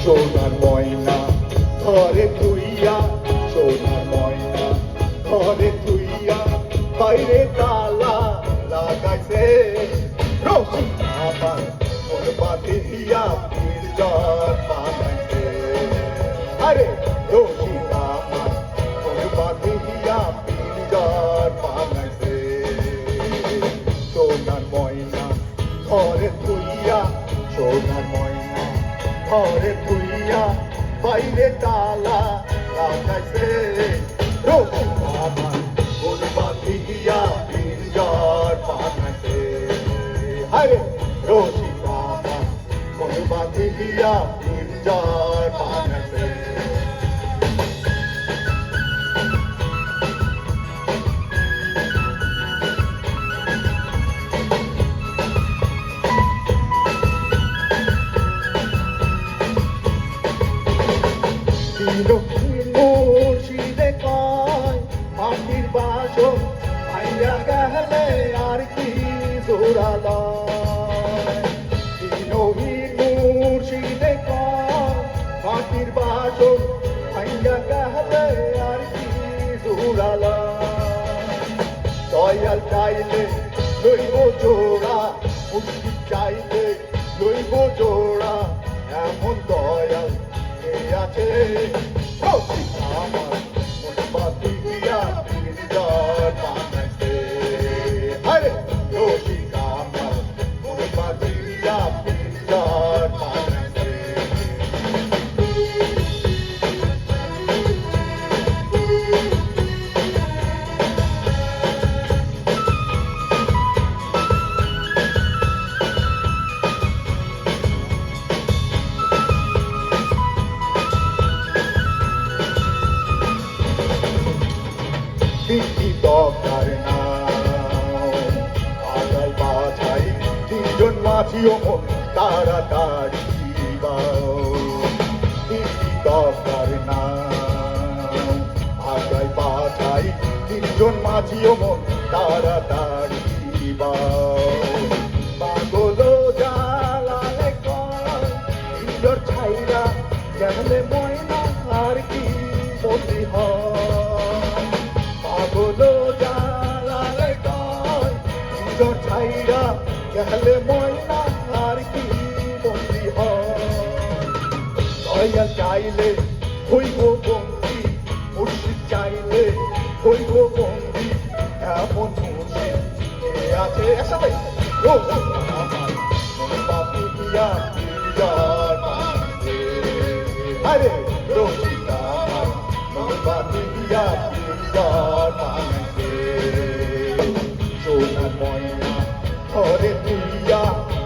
সোনার ময়না ঘরে তুইয়া, সোনার ময়না ঘরে তুইয়া, বাইরে তালা লাগাইছে রসি আমার ওর বাঁধিয়া পিরজার বানাইছে। আরে রসি আমার ওর বাঁধিয়া পিরজার বানাইছে। সোনার ময়না ঘরে তুইয়া, সোনার ময়না ঘরে তুইয়া, বাইরে তালা লাগাইছে রসি আমার ওর বাঁধিয়া পিরজার বানাইছে। আরে রসি আমার ওর বাঁধিয়া পিরজার বানাইছে। মুর্শিদে কয় মাটির বাসন ভাইয়া গেলে আর কি জোড়ালয়। মুর্শিদে কয় মাটির বাসন ভাইয়া গেলে আর কি জোড়ালয়। দয়াল চাইলে লইব জোড়া, মুর্শিদ চাইলে লইব জোড়া, এমন দয়াল আছে রসি আমার ওর বাঁধিয়া পিরজার বানাইছে। আরে রসি আমার ওর বাঁধিয়া পিরজার বানাইছে। দরকার না আগাই বাছাই, তিনজন মাঝিও তাড়াতাড়ি দরকার না আগাই বাছাই, তিনজন মাঝিও তাড়াতাড়ি পাগল জালালে কর ছাইরা গেলে ময়না আর কি বলি হয়। পাগল জালালে কয় নিজর ছাইরা গেলে ময়না আর কি বলি হয়। দয়া চাইলে হইব বন্দি, মুর্শিদ চাইলে হইব বন্দি, এমন মুর্শিদ কে আছে একসাথে রসি আমার ওর বাঁধিয়া পিরজার বানাইছে। আরে রসি আমার ওর বাঁধিয়া পিরজার বানাইছে। সোনার ময়না ঘরে তুইয়া,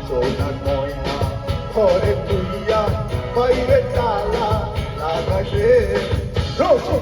সোনার ময়না ঘরে তুইয়া, বাইরে তালা লাগাইছে রসি